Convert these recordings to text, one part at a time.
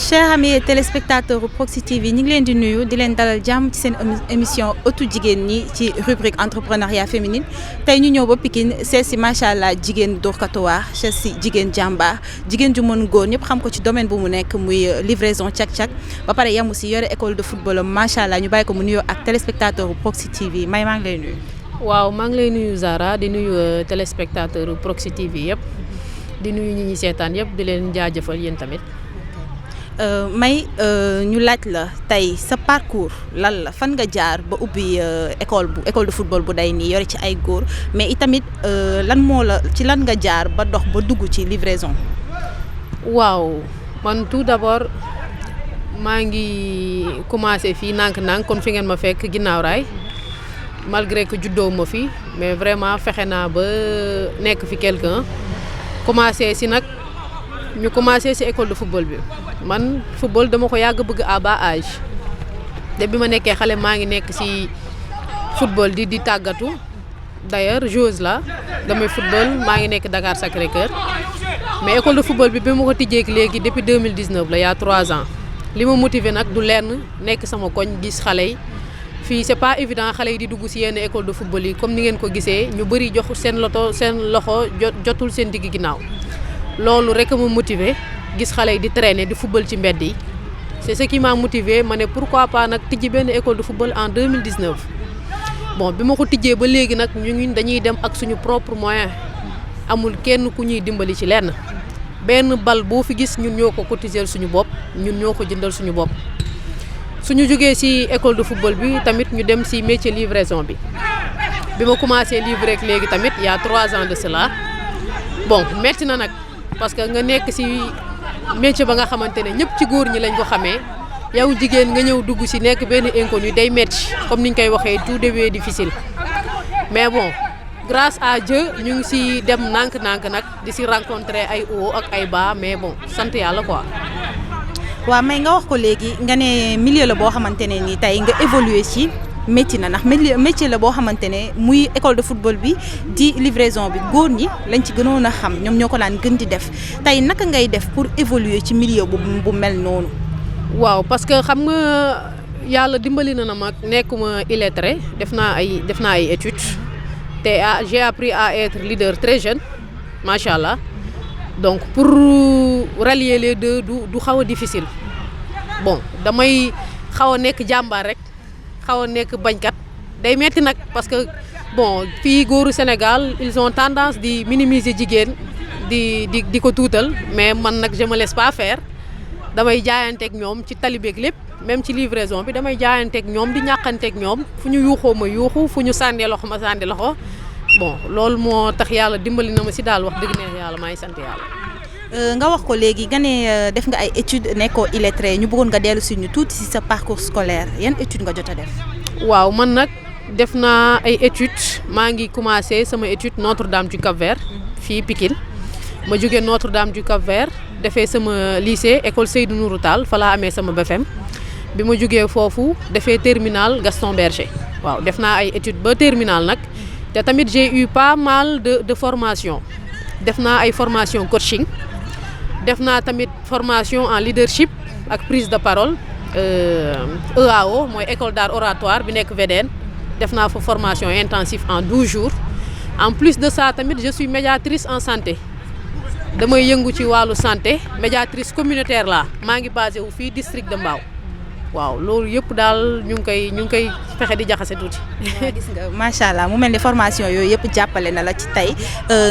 chers amis téléspectateurs u Proxi TV ñu ngi leen di nuyu di leen dalal jàmm ci seen émission ëttu jigéen ñi ci rubrique entrepreneuriat féminin tey ñu ñëw ba Pikine seet si macha allah jigéen dóorkatu waar seet si jigéen jàmbaar jigéen ju mën góor ñëpp xam ko ci domaine bu mu nekk muy livraison cak-cak ba pare yamu si yore école de football macha allah ñu bàyyi ko mu nuyoo ak téléspectateur u Proxi TV maa ngi lay nuyu. waaw maa ngi lay nuyu Zara di nuyu téléspectateur u Proxi TV yëpp di nuyu ñi ñi seetaan yëpp di leen jaajëfal yéen tamit. ñu laaj la tey sa parcours lan la fan nga jaar ba ubbi école de football bu day nii yore ci ay góor mais itamit lan moo la ci lan nga jaar ba dox ba dugg ci livraison. waaw man tout d'abord maa ngi commencé fii nànk-nànk kon fi ngeen ma fekk ginnaaw raay malgré que juddoo ma fi mais vraiment fexe naa ba nekk fi quelqu'un commencé si nag ñu commencé si école de football bi. man football dama ko yàgg bëgg à bas âge te bi ma nekkee xale maa ngi nekk ci football di tàggatu d'ailleurs joueuse la damay football maa ngi nekk Dakar Sacré-Cœur mais école de football bi ma ko tijjeek léegi depuis 2019 la y a 3 ans li ma motivé nag du lenn nekk sama koñ gis xale yi fii c'est pas évident xale yi di dugg ci yenn école de football yi comme ni ngeen ko gisee ñu bëri jox seen loxo jotul seen digg ginnaaw loolu rek ma motivé. gis xale yi di traîner di football ci mbedd yi c'est ce qui m'a motivé ma ne pourquoi pas nag tijji benn école de football en 2019 bon bi ma ko tijjee ba léegi nag ñu dañuy dem ak suñu propre moyen amul kenn ku ñuy dimbali ci lenn benn bal boo fi gis ñun ñoo ko cotiser suñu bopp ñun ñoo ko jëndal suñu bopp suñu jógee ci école de football bi tamit ñu dem ci métier livraison bi ma commencé livrer ak léegi tamit il y a 3 ans de cela bon metti na nag parce que nga nekk ci métier ba nga xamante ne ñëpp ci góor ñi lañ ko xamee yow jigéen nga ñëw dugg ci nekk benn inconnu day metti comme niñ koy waxee tout début difficile mais bon grâce à Dieu ñu ngi ci dem nànk-nànk nag di ci rencontrer ay hauts ak ay bas mais bon sant yàlla quoi. waaw may nga wax ko léegi nga ne milieu la boo xamante ne ni tey nga évoluer ci métier na ndax métier la boo xamante ne muy école de football bi di livraison bi góor ñi lañ ci gënoon a xam ñoom ñoo ko daan gën di def tey naka ngay def pour évoluer ci milieu bu mel noonu. waaw parce que xam nga yàlla dimbali na ma nekkuma illettré def naa ay études te j'ai appris à être leader très jeune macha allah donc pour rallier les deux du xaw a difficile bon damay xaw a nekk jàmbaar rek. xaw a nekk bañkat day metti nag parce que bon fii góoru Sénégal ils ont tendance di minimiser jigéen di ko tuutal mais man nag je me laisse pas faire damay jaayanteeg ñoom ci talibeeg lépp même ci livraison bi damay jaayanteeg ñoom di ñàkkanteeg ñoom fu ñu yuuxoo ma yuuxu fu ñu sànnee loxo ma sànni loxo bon loolu moo tax yàlla dimbali na ma ci daal wax dëgg neex yàlla maa ngi sant yàlla. nga wax ko léegi nga ne def nga ay études nekkoo illettré ñu bëggoon nga dellu si ñu tuuti ci sa parcours scolaire yan études nga jot a def. waaw man nag def naa ay études maa ngi commencé sama étude Notre-Dame du Cap-Vert fii Pikine ma jógee Notre-Dame du Cap-Vert defee sama lycée école Seydou Nourou Tall fa laa amee sama BFM bi ma jógee foofu defee terminal Gaston Berger waaw def naa ay études ba terminal nag te tamit j'ai eu pas mal de formation def naa ay formation coaching. def naa tamit formation en leadership ak prise de parole EAO mooy école d'art oratoire bi nekk VDN def naa fa formation intensive en 12 jours en plus de ça tamit je suis médiatrice en santé damay yëngu ci wàllu santé médiatrice communautaire la maa ngi basé wu fii district de Mbao waaw loolu yëpp daal ñu ngi koy fexe di jaxase tuuti. gis nga macha allah mu mel ni formation yooyu yëpp jàppale na la ci tey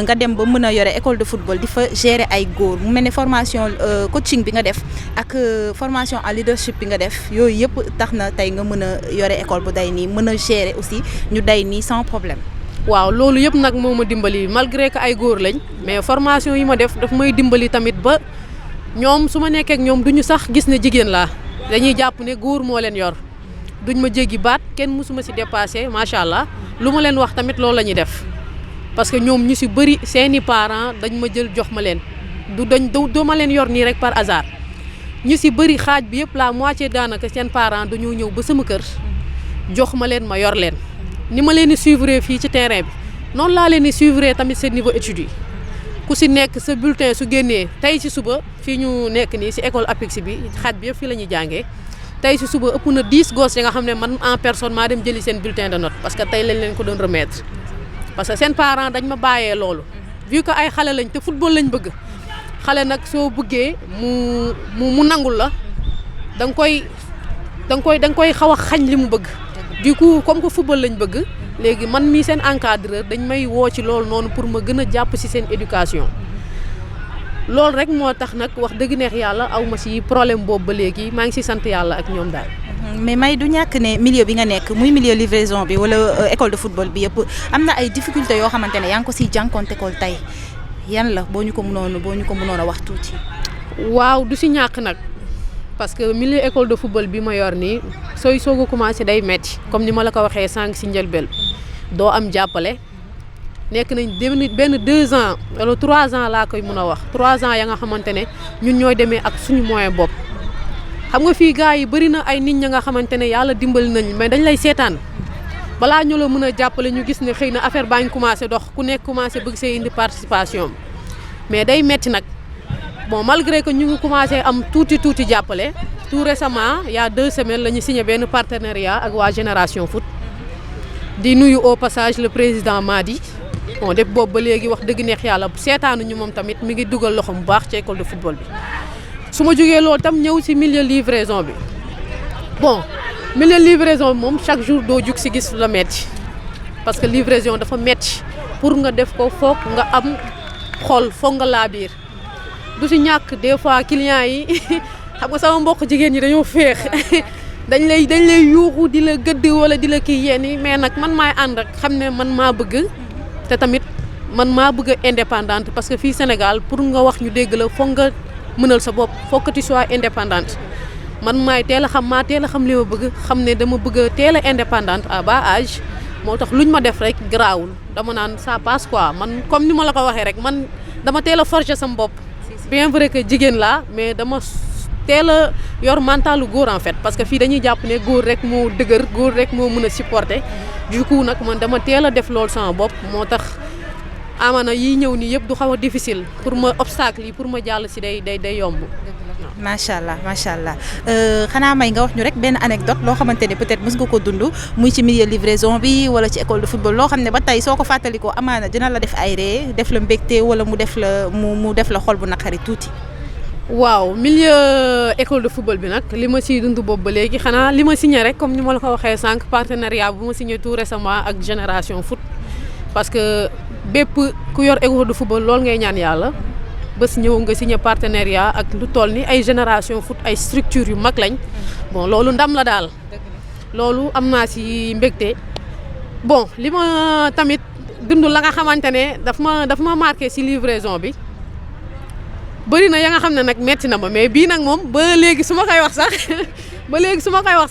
nga dem ba mën a yore école de football di fa gérer ay góor mu mel ni formation coaching bi nga def ak formation en leadership bi nga def yooyu yëpp tax na tey nga mën a yore école bu day nii mën a gérer aussi ñu day nii sans problème. waaw loolu yëpp nag moo ma dimbali malgré que ay góor lañ mais formation yi ma def daf may dimbali tamit ba ñoom su ma nekkee ak ñoom duñu sax gis ne jigéen laa. dañuy jàpp ne góor moo leen yor duñ ma jéggi baat kenn mësuma ci dépassé macha allah lu ma leen wax tamit loolu la ñuy def parce que ñoom ñu ci bëri seeni parents dañ ma jël jox ma leen du ma leen yor nii rek par hasard ñu ci bëri xaaj bi yëpp la moitié daanaka seen parents dañoo ñëw ba sama kër jox ma leen ma yor leen ni ma leen di suivre fii ci terrain bi noonu laa leen di suivre tamit seen niveau études yi ku si nekk sa bulletin su génnee tey si suba fii ñu nekk nii si école APEX bi xaaj bi yëpp fii la ñuy jàngee tey si suba ëpp na 10 gosses yi nga xam ne man en personne maa dem jëli seen bulletin de note parce que tey lañ leen ko doon remettre parce que seen parents dañ ma bàyyee loolu vu que ay xale lañ te football lañ bëgg xale nag soo bëggee mu nangul la da nga koy xaw a xañ li mu bëgg du coup comme que football lañ bëgg léegi man mii seen encadreur dañ may woo ci loolu noonu pour ma gën a jàpp ci seen éducation loolu rek moo tax nag wax dëgg neex yàlla aw ma ci problème boobu ba léegi maa ngi ci sant yàlla ak ñoom daal. mais may du ñàkk ne milieu bi nga nekk muy milieu livraison bi wala école de football bi yëpp am na ay difficultés yoo xamante ne yaa ngi ko ciy jànkoontekool tey yan la boo ñu ko mënoon a wax tuuti. waaw du ci ñàkk nag parce que milieu école de football bi ma yor nii sooy soog a commencé day metti comme ni ma la ko waxee sànq ci njëlbeen doo am jàppale. nekk nañ benn 2 ans wala 3 ans laa koy mën a wax 3 ans ya nga xamante ne ñun ñooy demee ak suñu moyen bopp xam nga fii gars yi bëri na ay nit ña nga xamante ne yàlla dimbali nañ mais dañ lay seetaan balaa ñu la mën a jàppale ñu gis ne xëy na affaire baa ngi commencé dox ku nekk commencé bëgg see indi participation mais day metti nag bon malgré que ñu ngi commencé am tuuti jàppale tout récemment il y a 2 semaines la ñu signé benn partenariat ak waa Génération Foot di nuyu au passage le président Madi. bon def boobu ba léegi wax dëgg neex yàlla seetaanuñu moom tamit mi ngi dugal loxo bu baax ci école de football bi su ma jógee loolu tam ñëw ci milieu livraison bi bon milieu livraison bi moom chaque jour doo jug ci gis la metti parce que livraison dafa metti pour nga def ko foog nga am xol foog nga laabiir du ci ñàkk des fois clients yi xam nga sama mbokk jigéen ñi dañoo féex dañ lay yuuxu di la gëdd wala di la kii yenn yi mais nag man maay ànd ak xam ne man maa bëgg te tamit man maa bëgg a indépendante parce que fii Sénégal pour nga wax ñu dégg la foog nga mënal sa bopp foog que tu sois indépendante man maay teel a xam li ma bëgg xam ne dama bëgg a teel a indépendante à bas âge moo tax luñ ma def rek garaawul dama naan ça passe quoi man comme ni ma la ko waxee rek man dama teel a forger sama bopp bien vrai que jigéen laa mais dama teel a yor mentalu góor en fait parce que fii dañuy jàpp ne góor rek moo dëgër góor rek moo mën a supporter du coup nag man dama teel a def loolu sama bopp moo tax amana yi ñëw nii yëpp du xaw a difficile pour ma obstacle yi pour ma jàll ci day yomb. macha allah xanaa may nga wax ñu rek benn anecdote loo xamante ne peut-être mës nga ko dund muy ci milieu livraison bi wala ci école de football loo xam ne ba tey soo ko fàttalikoo amaana dina la def ay ree def la mbégte wala mu def la xol bu naqari tuuti. waaw milieu école de football bi nag li ma siy dund boobu ba léegi xanaa li ma signé rek comme ni ma la ko waxee sànq partenariat bu ma signé tout récemment ak Génération Foot parce que bépp ku yor école de football loolu ngay ñaan yàlla bés ñëw nga signé partenariat ak lu toll ni ay Génération Foot ay structures yu mag lañ bon loolu ndam la daal loolu am naa si mbégte bon li ma tamit dund la nga xamante ne daf ma marqué si livraison bi. bëri na ya nga xam ne nag metti na ma mais bii nag moom ba léegi su ma koy wax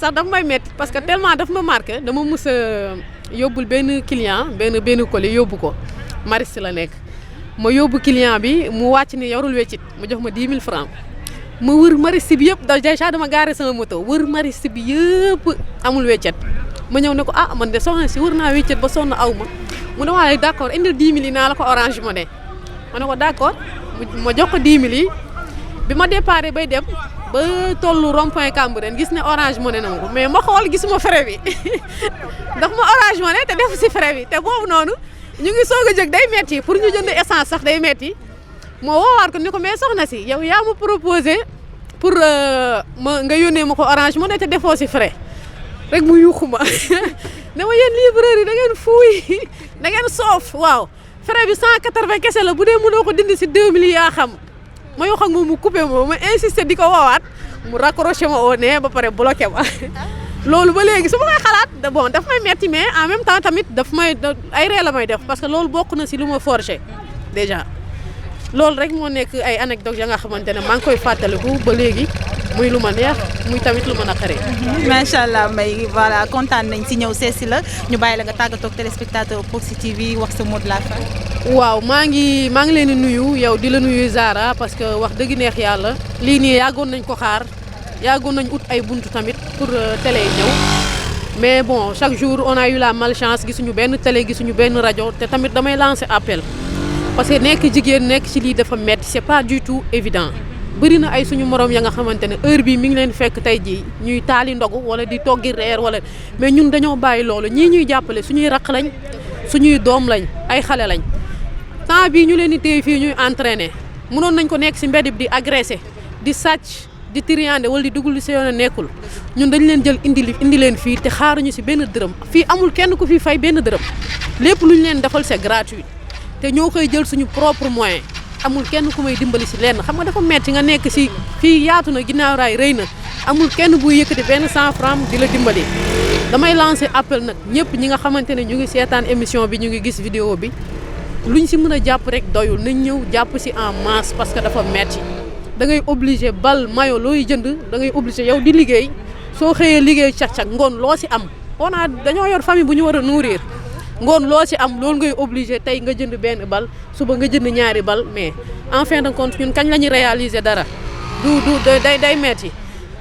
sax daf may metti parce que tellement daf ma marqué dama mus a yóbbul benn client benn colis yóbbu ko Mariste la nekk ma yóbbu client bi mu wàcc ni yorul weccit mu jox ma 10 000 francs ma wër Mariste bi yëpp déjà dama gaare sama moto wër Mariste bi yëpp amul weccet ma ñëw ne ko man de soxna si wër naa weccet ba sonn aw ma mu ne waaye d'accord indil 10 000 yi naa la ko Orange Money ma ne ko d'accord ma jox ko 10 000 yi bi ma déparé bay dem ba tollu rond-point Cambérène gis ne Orange Money na ko mais ma xool gisuma frais bi ndax ma Orange Money te def si frais bi te boobu noonu ñu ngi soog a jóg day metti pour ñu jënd essence sax day metti moo woowaat ko ni ko mais soxna si yow yaa ma proposé pour nga yónnee ma ko Orange Money te defoo si frais rek mu yuuxu ma ne ma yéen livreur yi da ngeen fuuy da ngeen soof waaw frais bi 180 kese la bu dee mënoo ko dindi si 2000 yaa xam ma yoo xam moom mu coupé ma insisté di ko woowaat mu raccroché ma au nez ba pare bloqué ma loolu ba léegi su ma koy xalaat bon daf may metti mais en même temps tamit daf may ay ree la may def parce que loolu bokk na si lu ma forgé déjà loolu rek moo nekk ay anecdote ya nga xamante ne maa ngi koy fàttaliku ba léegi muy lu ma neex muy tamit lu ma naqaree. macha allah May voilà kontaan nañ si ñëw seesi la ñu bàyyi la nga tàggatoo ak téléspectateur Proxi TV wax sa mot de la fin. waaw maa ngi leen di nuyu yow di la nuyu Zara parce que wax dëgg neex yàlla lii nii yàggoon nañ ko xaar yàggoon nañ ut ay buntu tamit pour télé yi ñëw mais bon chaque jour on a eu la malchance gisuñu benn télé gisuñu benn rajo te tamit damay lancer appel parce que nekk jigéen nekk ci lii dafa metti c'est pas du tout évident bëri na ay suñu morom ya nga xamante ne heure bii mi ngi leen fekk tey jii ñuy taali ndogu wala di toggi reer wala mais ñun dañoo bàyyi loolu ñii ñuy jàppale suñuy raq lañ suñuy doom lañ ay xale lañ temps bii ñu leen di téye fii ñuy entraîner mënoon nañ ko nekk ci mbedd bi di agressé di sàcc di triandé wala di dugul ci yoon a nekkul ñun dañ leen jël indi leen fii te xaaruñu ci benn dërëm fii amul kenn ku fi fay benn dërëm lépp lu ñu leen defal c'est gratuit te ñoo koy jël suñu propre moyen amul kenn ku may dimbali ci lenn xam nga dafa metti nga nekk ci fii yaatu na ginnaaw raay rëy na amul kenn buy yëkkati benn 100 francs di la dimbali damay lancer appel nag ñëpp ñi nga xamante ne ñu ngi seetaan émission bi ñu ngi gis vidéo bi luñ ci mën a jàpp rek doyul nañ ñëw jàpp ci en masse parce que dafa metti da ngay obligé bal mayo looy jënd da ngay obligé yow di liggéey soo xëyee liggéey cag-cag ngoon loo ci am dañoo yor famille bu ñu war a nourrir ngoon loo ci am loolu ngay obligé tey nga jënd benn bal suba nga jënd ñaari bal mais en fin de compte ñun kañ la ñuy réaliser dara day metti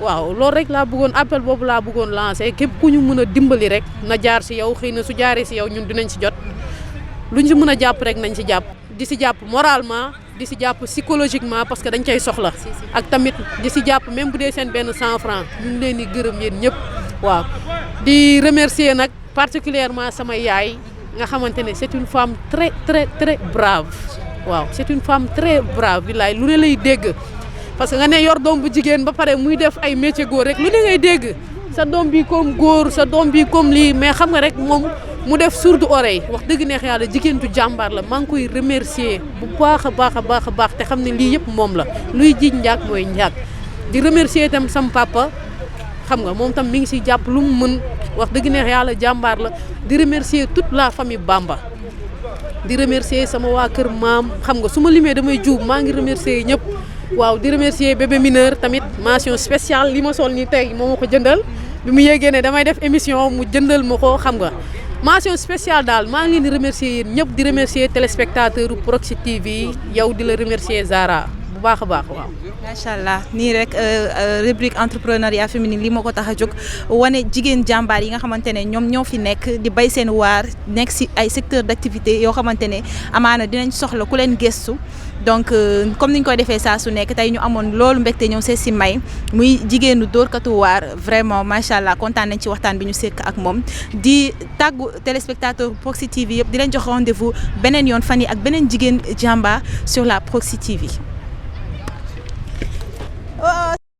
waaw loolu rek laa bëggoon appel boobu laa bëggoon lancer képp ku ñu mën a dimbali rek na jaar ci yow xëy na su jaaree ci yow ñun dinañ ci jot luñ ci mën a jàpp rek nañ ci jàpp di ci jàpp moralement di ci jàpp psychologiquement parce que dañ cay soxla ak tamit di ci jàpp même bu dee seen benn 100 francs ñu ngi leen di gërëm yéen ñëpp waaw di remercier nag particulièrement sama yaay nga xamante ne c'est une femme très très très brave waaw c'est une femme très brave billaay lu ne lay dégg parce que nga ne yor doom bu jigéen ba pare muy def ay métier góor rek lu ne ngay dégg sa doom bi comme góor sa doom bi comme lii mais xam nga rek moom mu def sourde oreille wax dëgg neex yàlla jigéen ju jàmbaar la maa ngi koy remercier bu baax a baax te xam ne lii yëpp moom la luy jiiñ njaag mooy njaag di remercier itam sam papa xam nga moom tam mi ngi siy jàpp lu mu mën wax dëgg neex yàlla jàmbaar la di remercier toute la famille Bamba di remercier sama waa kër maam xam nga su ma limee damay juub maa ngi remercier ñëpp waaw di remercier bébé mineur tamit mention spéciale li ma sol ni tey moo ma ko jëndal bi mu yéegee ne damay def émission mu jëndal ma ko xam nga mention spéciale daal maa ngi leen di remercier yéen ñëpp di remercier téléspectateur u Proxi TV yow di la remercier Zara bu baax a baax waaw. macha allah nii rek rubrique entrepreneuriat féminin li moo ko tax a jóg wane jigéen jàmbaar yi nga xamante ne ñoom ñoo fi nekk di bay seen waar nekk ci ay secteur d'activité yoo xamante ne amaana dinañ soxla ku leen gëstu. donc comme ni ñu koy defee saa su nekk tey ñu amoon loolu mbégte ñëw seet si May muy jigéenu dóorkatu waar vraiment macha allah kontaan nañ ci waxtaan bi ñu sekk ak moom di tàggu téléspectateur Proxi TV yëpp di leen jox rendez-vous beneen yoon fan yi ak beneen jigéen jàmbaar sur la Proxi TV.